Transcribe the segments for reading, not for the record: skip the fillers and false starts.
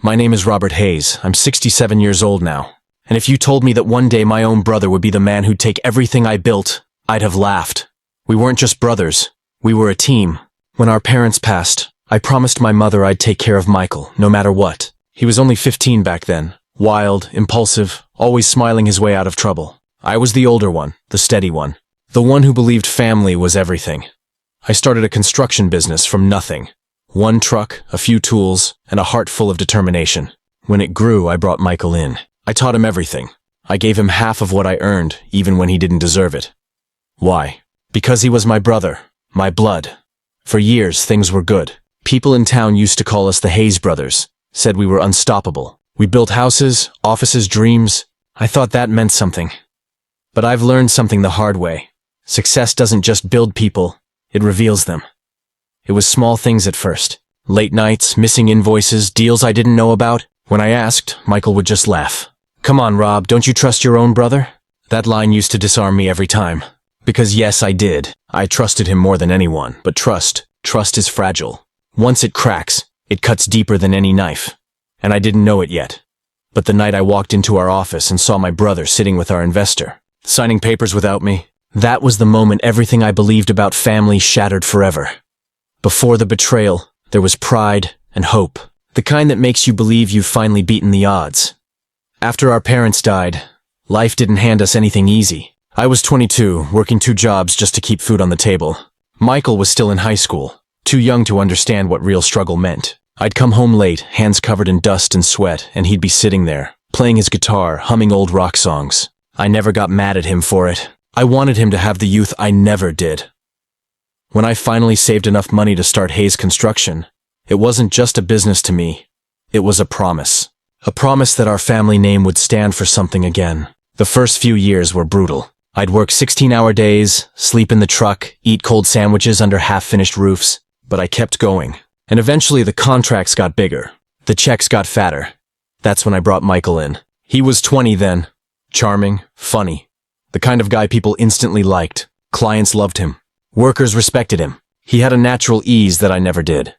My name is Robert Hayes. I'm 67 years old now. And if you told me that one day my own brother would be the man who'd take everything I built, I'd have laughed. We weren't just brothers. We were a team. When our parents passed, I promised my mother I'd take care of Michael, no matter what. He was only 15 back then. Wild, impulsive, always smiling his way out of trouble. I was the older one, the steady one. The one who believed family was everything. I started a construction business from nothing. One truck, a few tools, and a heart full of determination. When it grew, I brought Michael in. I taught him everything. I gave him half of what I earned, even when he didn't deserve it. Why? Because he was my brother, my blood. For years, things were good. People in town used to call us the Hayes brothers, said we were unstoppable. We built houses, offices, dreams. I thought that meant something. But I've learned something the hard way. Success doesn't just build people, it reveals them. It was small things at first. Late nights, missing invoices, deals I didn't know about. When I asked, Michael would just laugh. "Come on, Rob, don't you trust your own brother?" That line used to disarm me every time. Because yes, I did. I trusted him more than anyone. But trust is fragile. Once it cracks, it cuts deeper than any knife. And I didn't know it yet. But the night I walked into our office and saw my brother sitting with our investor, signing papers without me, that was the moment everything I believed about family shattered forever. Before the betrayal, there was pride and hope. The kind that makes you believe you've finally beaten the odds. After our parents died, life didn't hand us anything easy. I was 22, working 2 jobs just to keep food on the table. Michael was still in high school, too young to understand what real struggle meant. I'd come home late, hands covered in dust and sweat, and he'd be sitting there, playing his guitar, humming old rock songs. I never got mad at him for it. I wanted him to have the youth I never did. When I finally saved enough money to start Hayes Construction, it wasn't just a business to me. It was a promise. A promise that our family name would stand for something again. The first few years were brutal. I'd work 16-hour days, sleep in the truck, eat cold sandwiches under half-finished roofs, but I kept going. And eventually the contracts got bigger. The checks got fatter. That's when I brought Michael in. He was 20 then. Charming, funny. The kind of guy people instantly liked. Clients loved him. Workers respected him. He had a natural ease that I never did.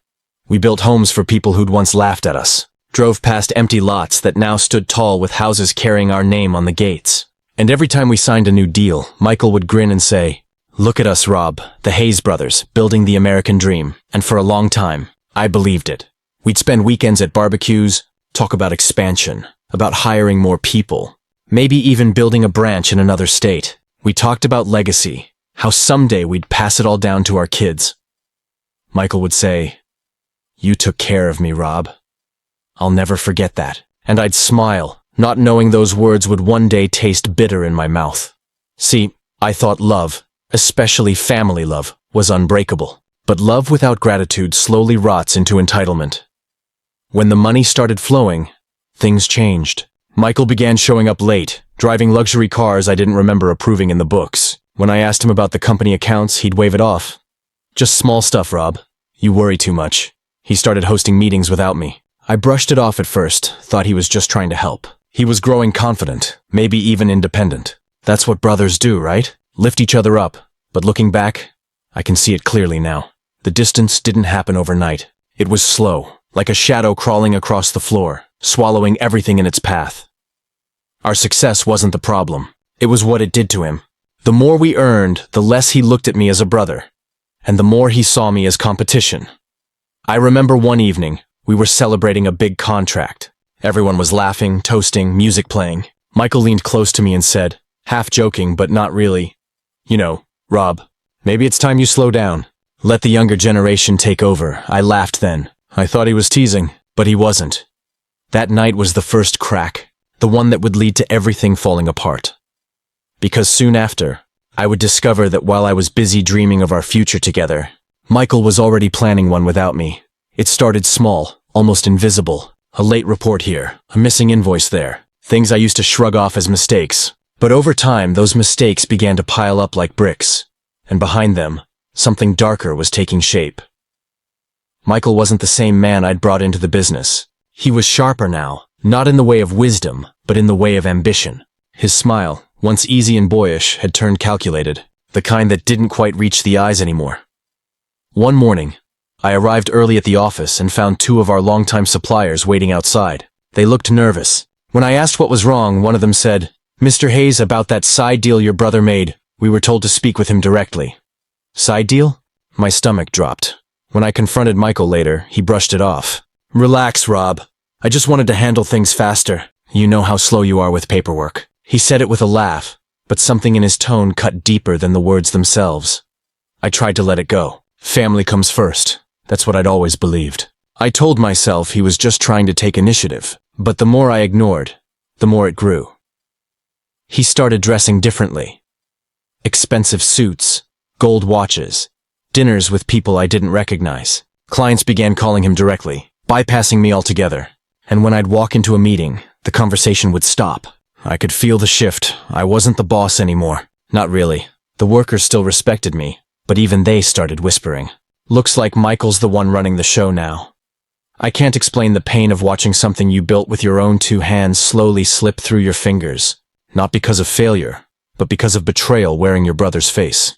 We built homes for people who'd once laughed at us. Drove past empty lots that now stood tall with houses carrying our name on the gates. And every time we signed a new deal, Michael would grin and say, "Look at us, Rob, the Hayes brothers, building the American dream." And for a long time, I believed it. We'd spend weekends at barbecues, talk about expansion, about hiring more people, maybe even building a branch in another state. We talked about legacy, how someday we'd pass it all down to our kids. Michael would say, "You took care of me, Rob. I'll never forget that." And I'd smile, not knowing those words would one day taste bitter in my mouth. See, I thought love, especially family love, was unbreakable. But love without gratitude slowly rots into entitlement. When the money started flowing, things changed. Michael began showing up late, driving luxury cars I didn't remember approving in the books. When I asked him about the company accounts, he'd wave it off. "Just small stuff, Rob. You worry too much." He started hosting meetings without me. I brushed it off at first, thought he was just trying to help. He was growing confident, maybe even independent. That's what brothers do, right? Lift each other up. But looking back, I can see it clearly now. The distance didn't happen overnight. It was slow, like a shadow crawling across the floor, swallowing everything in its path. Our success wasn't the problem. It was what it did to him. The more we earned, the less he looked at me as a brother, and the more he saw me as competition. I remember one evening, we were celebrating a big contract. Everyone was laughing, toasting, music playing. Michael leaned close to me and said, half joking but not really, "You know, Rob, maybe it's time you slow down. Let the younger generation take over." I laughed then. I thought he was teasing, but he wasn't. That night was the first crack, the one that would lead to everything falling apart. Because soon after, I would discover that while I was busy dreaming of our future together, Michael was already planning one without me. It started small, almost invisible. A late report here, a missing invoice there. Things I used to shrug off as mistakes. But over time, those mistakes began to pile up like bricks. And behind them, something darker was taking shape. Michael wasn't the same man I'd brought into the business. He was sharper now, not in the way of wisdom, but in the way of ambition. His smile, once easy and boyish, had turned calculated, the kind that didn't quite reach the eyes anymore. One morning, I arrived early at the office and found two of our longtime suppliers waiting outside. They looked nervous. When I asked what was wrong, one of them said, "Mr. Hayes, about that side deal your brother made, we were told to speak with him directly." Side deal? My stomach dropped. When I confronted Michael later, he brushed it off. "Relax, Rob. I just wanted to handle things faster. You know how slow you are with paperwork." He said it with a laugh, but something in his tone cut deeper than the words themselves. I tried to let it go. Family comes first. That's what I'd always believed. I told myself he was just trying to take initiative, but the more I ignored, the more it grew. He started dressing differently. Expensive suits, gold watches, dinners with people I didn't recognize. Clients began calling him directly, bypassing me altogether. And when I'd walk into a meeting, the conversation would stop. I could feel the shift. I wasn't the boss anymore. Not really. The workers still respected me, but even they started whispering. "Looks like Michael's the one running the show now." I can't explain the pain of watching something you built with your own two hands slowly slip through your fingers, not because of failure, but because of betrayal wearing your brother's face.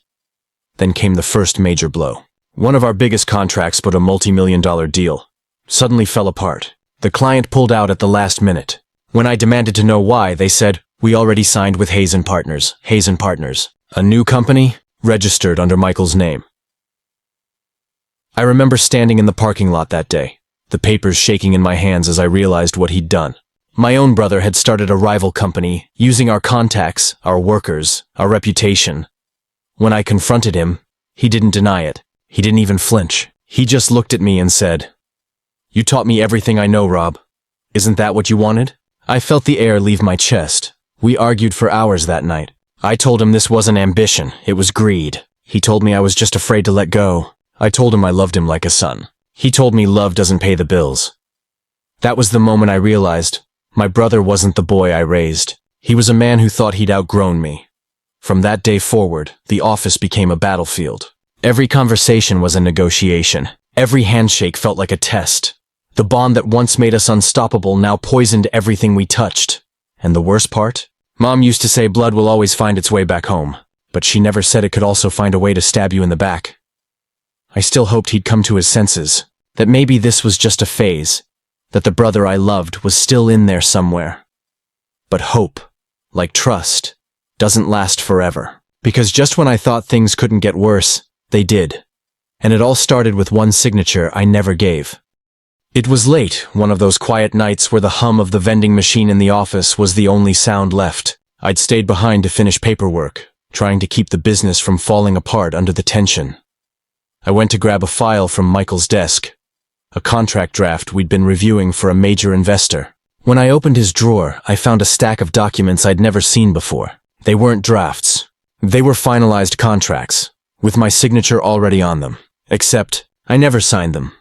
Then came the first major blow. One of our biggest contracts, but a multi-million-dollar deal, suddenly fell apart. The client pulled out at the last minute. When I demanded to know why, they said, "We already signed with Hayes & Partners. Hayes & Partners. A new company, registered under Michael's name." I remember standing in the parking lot that day, the papers shaking in my hands as I realized what he'd done. My own brother had started a rival company, using our contacts, our workers, our reputation. When I confronted him, he didn't deny it. He didn't even flinch. He just looked at me and said, "You taught me everything I know, Rob. Isn't that what you wanted?" I felt the air leave my chest. We argued for hours that night. I told him this wasn't ambition, it was greed. He told me I was just afraid to let go. I told him I loved him like a son. He told me love doesn't pay the bills. That was the moment I realized my brother wasn't the boy I raised. He was a man who thought he'd outgrown me. From that day forward, the office became a battlefield. Every conversation was a negotiation. Every handshake felt like a test. The bond that once made us unstoppable now poisoned everything we touched. And the worst part? Mom used to say blood will always find its way back home, but she never said it could also find a way to stab you in the back. I still hoped he'd come to his senses, that maybe this was just a phase, that the brother I loved was still in there somewhere. But hope, like trust, doesn't last forever. Because just when I thought things couldn't get worse, they did. And it all started with one signature I never gave. It was late, one of those quiet nights where the hum of the vending machine in the office was the only sound left. I'd stayed behind to finish paperwork, trying to keep the business from falling apart under the tension. I went to grab a file from Michael's desk, a contract draft we'd been reviewing for a major investor. When I opened his drawer, I found a stack of documents I'd never seen before. They weren't drafts. They were finalized contracts, with my signature already on them. Except, I never signed them.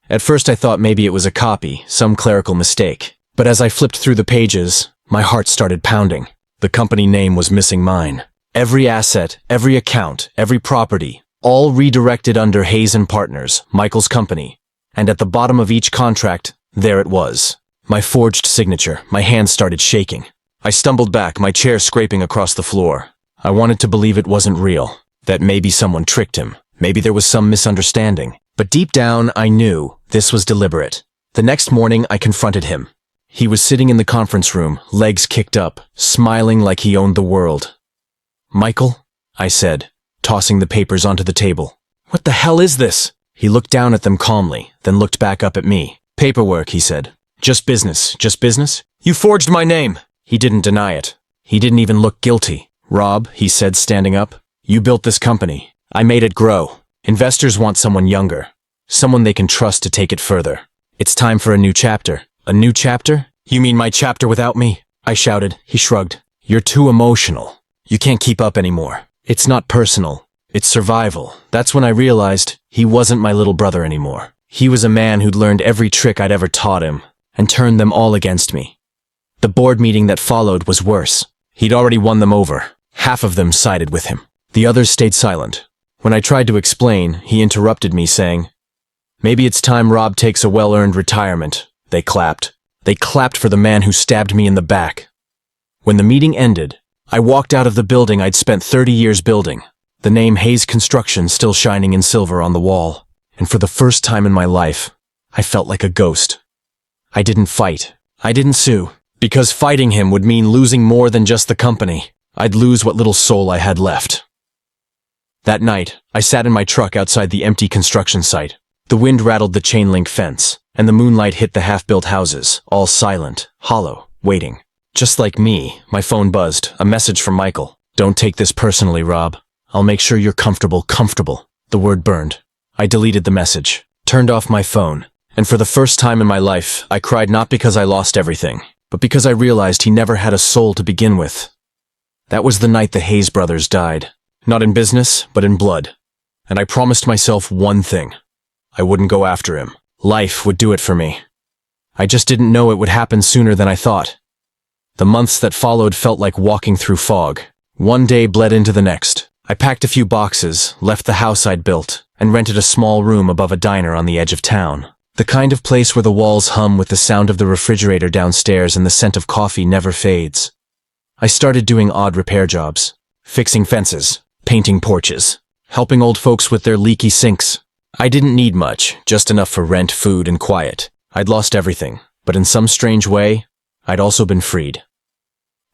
At first I thought maybe it was a copy, some clerical mistake. But as I flipped through the pages, my heart started pounding. The company name was missing mine. Every asset, every account, every property, all redirected under Hayes & Partners, Michael's company. And at the bottom of each contract, there it was. My forged signature. My hands started shaking. I stumbled back, my chair scraping across the floor. I wanted to believe it wasn't real, that maybe someone tricked him. Maybe there was some misunderstanding. But deep down, I knew this was deliberate. The next morning, I confronted him. He was sitting in the conference room, legs kicked up, smiling like he owned the world. "Michael," I said, tossing the papers onto the table. "What the hell is this?" He looked down at them calmly, then looked back up at me. "Paperwork," he said. "Just business. Just business? You forged my name!" He didn't deny it. He didn't even look guilty. "Rob," he said, standing up, "you built this company. I made it grow. Investors want someone younger, someone they can trust to take it further. It's time for a new chapter." "A new chapter? You mean my chapter without me?" I shouted. He shrugged. "You're too emotional. You can't keep up anymore. It's not personal. It's survival." That's when I realized he wasn't my little brother anymore. He was a man who'd learned every trick I'd ever taught him and turned them all against me. The board meeting that followed was worse. He'd already won them over. Half of them sided with him. The others stayed silent. When I tried to explain, he interrupted me, saying, "Maybe it's time Rob takes a well-earned retirement." They clapped. They clapped for the man who stabbed me in the back. When the meeting ended, I walked out of the building I'd spent 30 years building, the name Hayes Construction still shining in silver on the wall. and for the first time in my life, I felt like a ghost. I didn't fight. I didn't sue, because fighting him would mean losing more than just the company. I'd lose what little soul I had left. That night, I sat in my truck outside the empty construction site. The wind rattled the chain-link fence, and the moonlight hit the half-built houses, all silent, hollow, waiting. Just like me, my phone buzzed, a message from Michael. "Don't take this personally, Rob. I'll make sure you're comfortable. The word burned. I deleted the message, turned off my phone, and for the first time in my life, I cried not because I lost everything, but because I realized he never had a soul to begin with. That was the night the Hayes brothers died. Not in business, but in blood. And I promised myself one thing. I wouldn't go after him. Life would do it for me. I just didn't know it would happen sooner than I thought. The months that followed felt like walking through fog. One day bled into the next. I packed a few boxes, left the house I'd built, and rented a small room above a diner on the edge of town. The kind of place where the walls hum with the sound of the refrigerator downstairs and the scent of coffee never fades. I started doing odd repair jobs. Fixing fences, painting porches, helping old folks with their leaky sinks. I didn't need much, just enough for rent, food, and quiet. I'd lost everything, but in some strange way, I'd also been freed.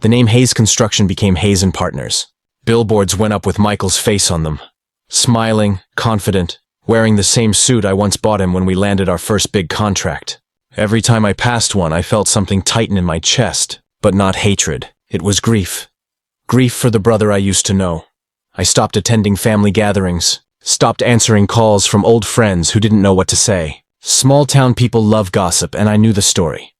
The name Hayes Construction became Hayes & Partners. Billboards went up with Michael's face on them. Smiling, confident, wearing the same suit I once bought him when we landed our first big contract. Every time I passed one, I felt something tighten in my chest, but not hatred. It was grief. Grief for the brother I used to know. I stopped attending family gatherings, stopped answering calls from old friends who didn't know what to say. Small-town people love gossip, and I knew the story.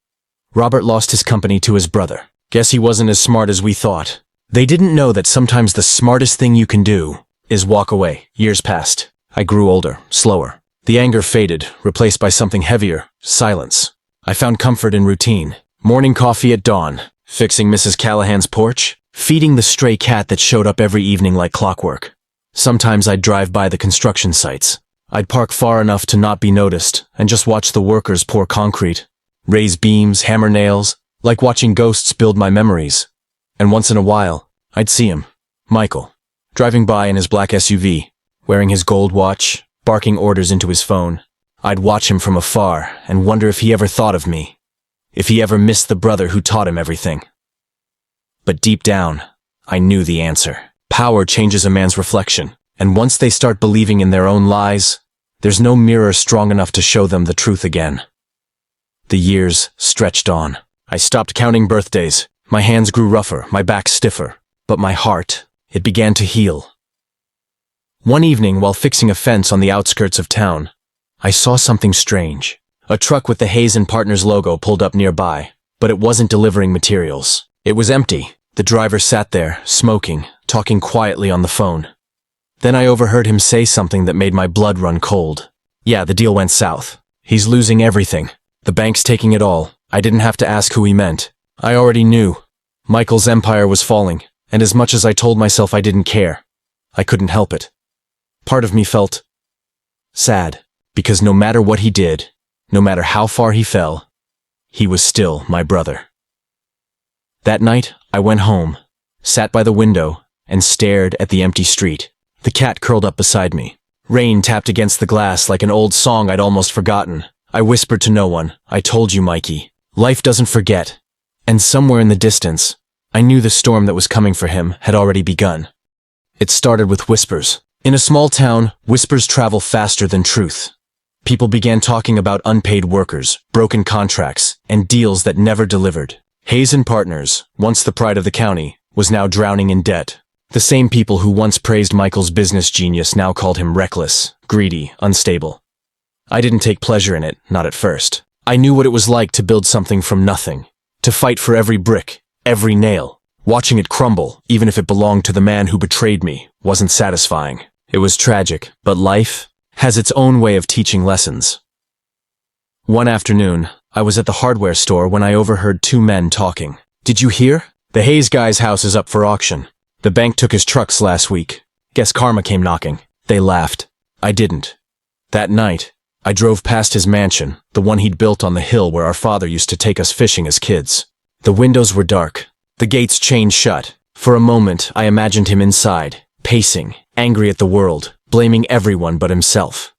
Robert lost his company to his brother. Guess he wasn't as smart as we thought. They didn't know that sometimes the smartest thing you can do is walk away. Years passed. I grew older, slower. The anger faded, replaced by something heavier, silence. I found comfort in routine. Morning coffee at dawn, fixing Mrs. Callahan's porch, feeding the stray cat that showed up every evening like clockwork. Sometimes I'd drive by the construction sites. I'd park far enough to not be noticed and just watch the workers pour concrete, raise beams, hammer nails, like watching ghosts build my memories. And once in a while, I'd see him, Michael, driving by in his black SUV, wearing his gold watch, barking orders into his phone. I'd watch him from afar and wonder if he ever thought of me, if he ever missed the brother who taught him everything. But deep down, I knew the answer. Power changes a man's reflection, and once they start believing in their own lies, there's no mirror strong enough to show them the truth again. The years stretched on. I stopped counting birthdays. My hands grew rougher, my back stiffer, but my heart, it began to heal. One evening, while fixing a fence on the outskirts of town, I saw something strange. A truck with the Hayes & Partners logo pulled up nearby, but it wasn't delivering materials. It was empty. The driver sat there, smoking, talking quietly on the phone. Then I overheard him say something that made my blood run cold. Yeah, the deal went south. He's losing everything. The bank's taking it all. I didn't have to ask who he meant. I already knew. Michael's empire was falling, and as much as I told myself I didn't care, I couldn't help it. Part of me felt sad, because no matter what he did, no matter how far he fell, he was still my brother. That night, I went home, sat by the window, and stared at the empty street. The cat curled up beside me. Rain tapped against the glass like an old song I'd almost forgotten. I whispered to no one, "I told you, Mikey. Life doesn't forget." And somewhere in the distance, I knew the storm that was coming for him had already begun. It started with whispers. In a small town, whispers travel faster than truth. People began talking about unpaid workers, broken contracts, and deals that never delivered. Hayes & Partners, once the pride of the county, was now drowning in debt. The same people who once praised Michael's business genius now called him reckless, greedy, unstable. I didn't take pleasure in it, not at first. I knew what it was like to build something from nothing, to fight for every brick, every nail. Watching it crumble, even if it belonged to the man who betrayed me, wasn't satisfying. It was tragic, but life has its own way of teaching lessons. One afternoon, I was at the hardware store when I overheard two men talking. "Did you hear? The Hayes guy's house is up for auction. The bank took his trucks last week. Guess karma came knocking." They laughed. I didn't. That night, I drove past his mansion, the one he'd built on the hill where our father used to take us fishing as kids. The windows were dark, the gates chained shut. For a moment, I imagined him inside, pacing, angry at the world, blaming everyone but himself.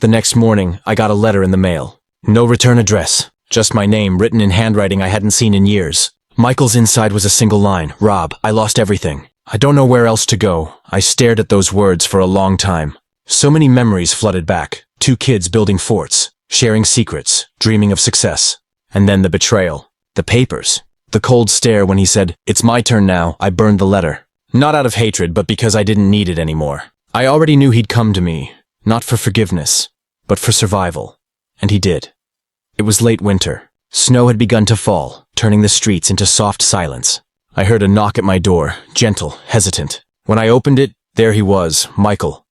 The next morning, I got a letter in the mail. No return address, just my name written in handwriting I hadn't seen in years. Michael's inside was a single line. Rob, I lost everything. I don't know where else to go. I stared at those words for a long time. So many memories flooded back. 2 kids building forts, sharing secrets, dreaming of success. And then the betrayal. The papers. The cold stare when he said, "It's my turn now." I burned the letter. Not out of hatred, but because I didn't need it anymore. I already knew he'd come to me, not for forgiveness, but for survival. And he did. It was late winter. Snow had begun to fall, turning the streets into soft silence. I heard a knock at my door, gentle, hesitant. When I opened it, there he was, Michael.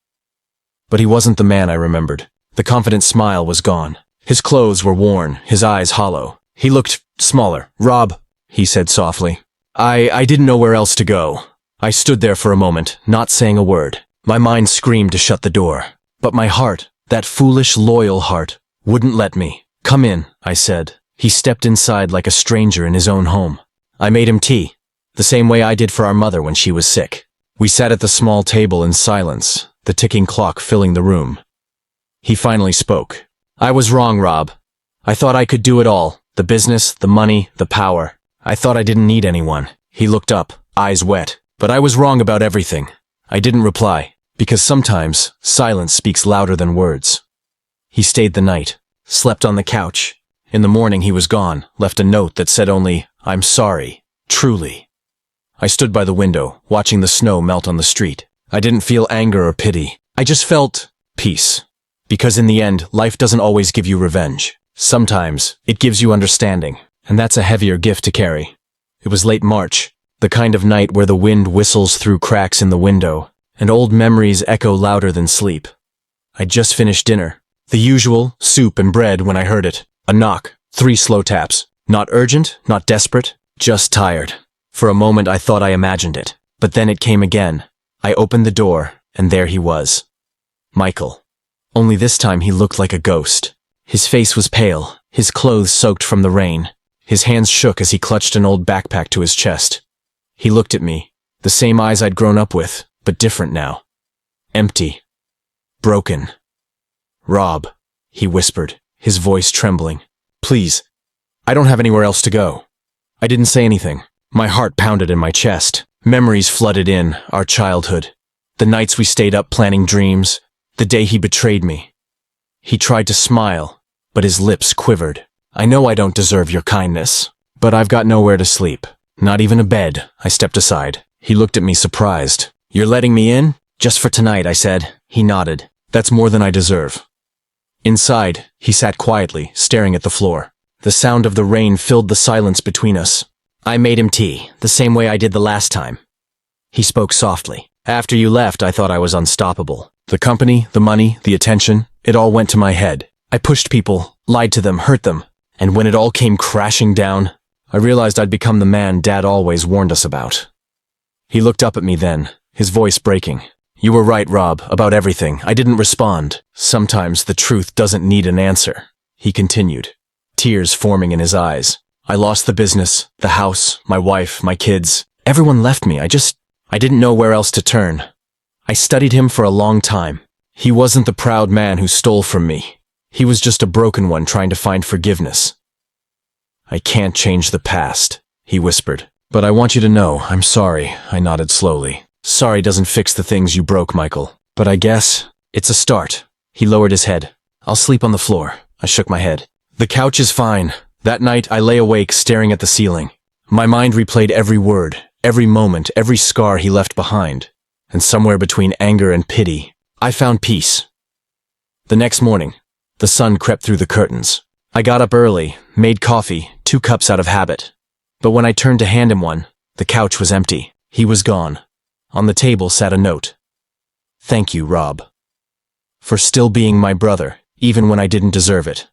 But he wasn't the man I remembered. The confident smile was gone. His clothes were worn, his eyes hollow. He looked smaller. "Rob," he said softly. I didn't know where else to go. I stood there for a moment, not saying a word. My mind screamed to shut the door. But my heart, that foolish, loyal heart, wouldn't let me. "Come in," I said. He stepped inside like a stranger in his own home. I made him tea, the same way I did for our mother when she was sick. We sat at the small table in silence, the ticking clock filling the room. He finally spoke. "I was wrong, Rob. I thought I could do it all. The business, the money, the power. I thought I didn't need anyone." He looked up, eyes wet. "But I was wrong about everything." I didn't reply, because sometimes silence speaks louder than words. He stayed the night, slept on the couch. In the morning he was gone, left a note that said only, "I'm sorry, truly." I stood by the window, watching the snow melt on the street. I didn't feel anger or pity. I just felt peace. Because in the end, life doesn't always give you revenge. Sometimes, it gives you understanding, and that's a heavier gift to carry. It was late March, the kind of night where the wind whistles through cracks in the window, and old memories echo louder than sleep. I'd just finished dinner. The usual, soup and bread when I heard it. A knock, 3 slow taps. Not urgent, not desperate, just tired. For a moment I thought I imagined it, but then it came again. I opened the door, and there he was. Michael. Only this time he looked like a ghost. His face was pale, his clothes soaked from the rain. His hands shook as he clutched an old backpack to his chest. He looked at me, the same eyes I'd grown up with, but different now. Empty. Broken. "Rob," he whispered, his voice trembling. "Please, I don't have anywhere else to go." I didn't say anything. My heart pounded in my chest. Memories flooded in, our childhood. The nights we stayed up planning dreams. The day he betrayed me. He tried to smile, but his lips quivered. "I know I don't deserve your kindness, but I've got nowhere to sleep. Not even a bed." I stepped aside. He looked at me surprised. "You're letting me in?" "Just for tonight," I said. He nodded. "That's more than I deserve." Inside, he sat quietly, staring at the floor. The sound of the rain filled the silence between us. I made him tea, the same way I did the last time. He spoke softly. "After you left, I thought I was unstoppable. The company, the money, the attention, it all went to my head. I pushed people, lied to them, hurt them. And when it all came crashing down, I realized I'd become the man Dad always warned us about." He looked up at me then, his voice breaking. "You were right, Rob, about everything. I didn't respond. Sometimes the truth doesn't need an answer." He continued, tears forming in his eyes. "I lost the business, the house, my wife, my kids. Everyone left me. I didn't know where else to turn. I studied him for a long time. He wasn't the proud man who stole from me. He was just a broken one trying to find forgiveness." "I can't change the past," he whispered. "But I want you to know, I'm sorry." I nodded slowly. "Sorry doesn't fix the things you broke, Michael. But I guess it's a start." He lowered his head. "I'll sleep on the floor." I shook my head. "The couch is fine." That night, I lay awake staring at the ceiling. My mind replayed every word, every moment, every scar he left behind. And somewhere between anger and pity, I found peace. The next morning, the sun crept through the curtains. I got up early, made coffee, 2 cups out of habit. But when I turned to hand him one, the couch was empty. He was gone. On the table sat a note. "Thank you, Rob, for still being my brother, even when I didn't deserve it."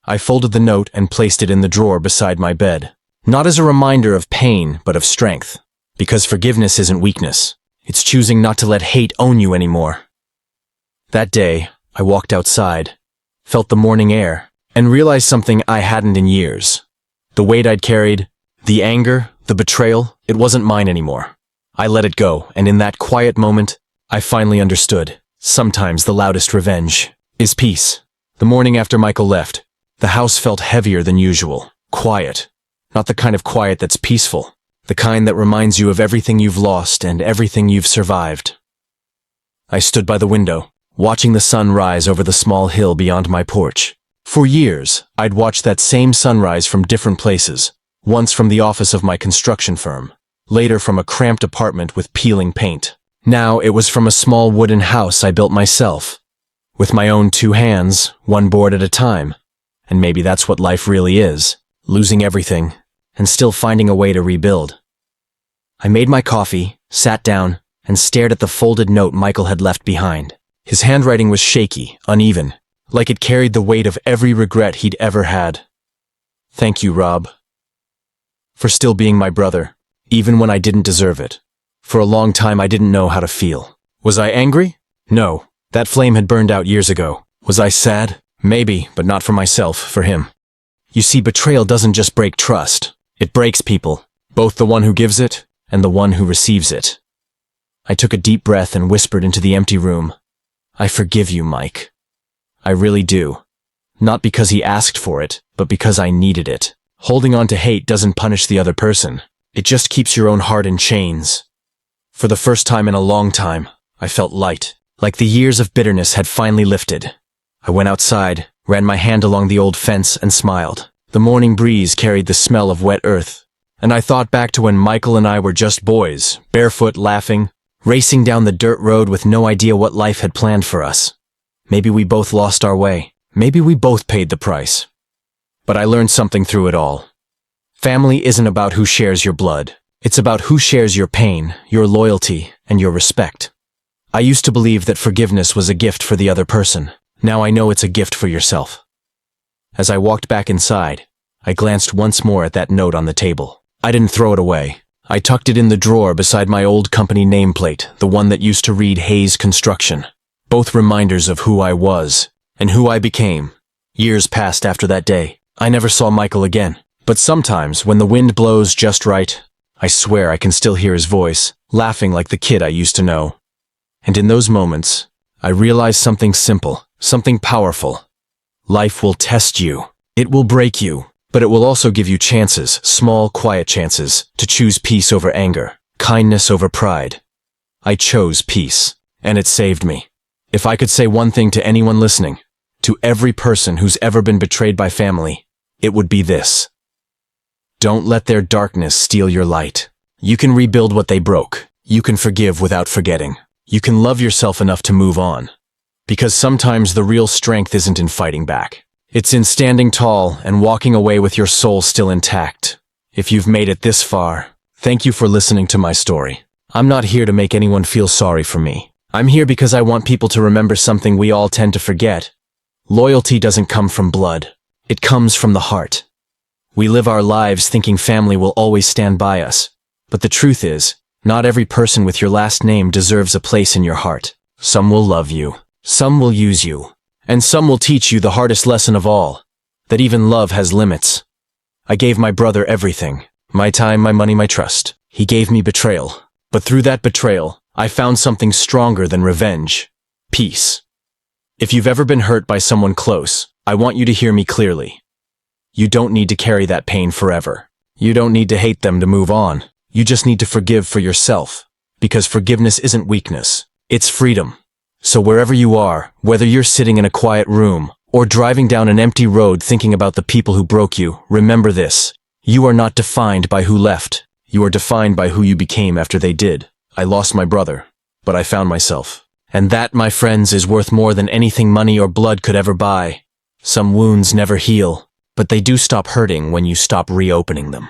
I folded the note and placed it in the drawer beside my bed. Not as a reminder of pain, but of strength. Because forgiveness isn't weakness. It's choosing not to let hate own you anymore. That day, I walked outside, felt the morning air, and realized something I hadn't in years. The weight I'd carried, the anger, the betrayal, it wasn't mine anymore. I let it go, and in that quiet moment, I finally understood. Sometimes the loudest revenge is peace. The morning after Michael left, the house felt heavier than usual. Quiet. Not the kind of quiet that's peaceful. The kind that reminds you of everything you've lost and everything you've survived. I stood by the window, watching the sun rise over the small hill beyond my porch. For years, I'd watched that same sunrise from different places, once from the office of my construction firm, later from a cramped apartment with peeling paint. Now it was from a small wooden house I built myself, with my own 2 hands, one board at a time. And maybe that's what life really is, losing everything, and still finding a way to rebuild. I made my coffee, sat down, and stared at the folded note Michael had left behind. His handwriting was shaky, uneven, like it carried the weight of every regret he'd ever had. Thank you, Rob, for still being my brother, even when I didn't deserve it. For a long time I didn't know how to feel. Was I angry? No, that flame had burned out years ago. Was I sad? Maybe, but not for myself, for him. You see, betrayal doesn't just break trust. It breaks people, both the one who gives it and the one who receives it. I took a deep breath and whispered into the empty room, I forgive you, Mike. I really do. Not because he asked for it, but because I needed it. Holding on to hate doesn't punish the other person. It just keeps your own heart in chains. For the first time in a long time, I felt light, like the years of bitterness had finally lifted. I went outside, ran my hand along the old fence, and smiled. The morning breeze carried the smell of wet earth, and I thought back to when Michael and I were just boys, barefoot, laughing, racing down the dirt road with no idea what life had planned for us. Maybe we both lost our way. Maybe we both paid the price. But I learned something through it all. Family isn't about who shares your blood. It's about who shares your pain, your loyalty, and your respect. I used to believe that forgiveness was a gift for the other person. Now I know it's a gift for yourself. As I walked back inside, I glanced once more at that note on the table. I didn't throw it away. I tucked it in the drawer beside my old company nameplate, the one that used to read Hayes Construction. Both reminders of who I was and who I became. Years passed after that day. I never saw Michael again. But sometimes, when the wind blows just right, I swear I can still hear his voice, laughing like the kid I used to know. And in those moments, I realize something simple, something powerful. Life will test you. It will break you. But it will also give you chances, small, quiet chances, to choose peace over anger, kindness over pride. I chose peace, and it saved me. If I could say one thing to anyone listening, to every person who's ever been betrayed by family, it would be this. Don't let their darkness steal your light. You can rebuild what they broke. You can forgive without forgetting. You can love yourself enough to move on. Because sometimes the real strength isn't in fighting back. It's in standing tall and walking away with your soul still intact. If you've made it this far, thank you for listening to my story. I'm not here to make anyone feel sorry for me. I'm here because I want people to remember something we all tend to forget. Loyalty doesn't come from blood. It comes from the heart. We live our lives thinking family will always stand by us. But the truth is, not every person with your last name deserves a place in your heart. Some will love you. Some will use you. And some will teach you the hardest lesson of all, that even love has limits. I gave my brother everything, my time, my money, my trust. He gave me betrayal. But through that betrayal, I found something stronger than revenge. Peace. If you've ever been hurt by someone close, I want you to hear me clearly. You don't need to carry that pain forever. You don't need to hate them to move on. You just need to forgive for yourself. Because forgiveness isn't weakness, it's freedom. So wherever you are, whether you're sitting in a quiet room or driving down an empty road thinking about the people who broke you, remember this. You are not defined by who left. You are defined by who you became after they did. I lost my brother, but I found myself. And that, my friends, is worth more than anything money or blood could ever buy. Some wounds never heal, but they do stop hurting when you stop reopening them.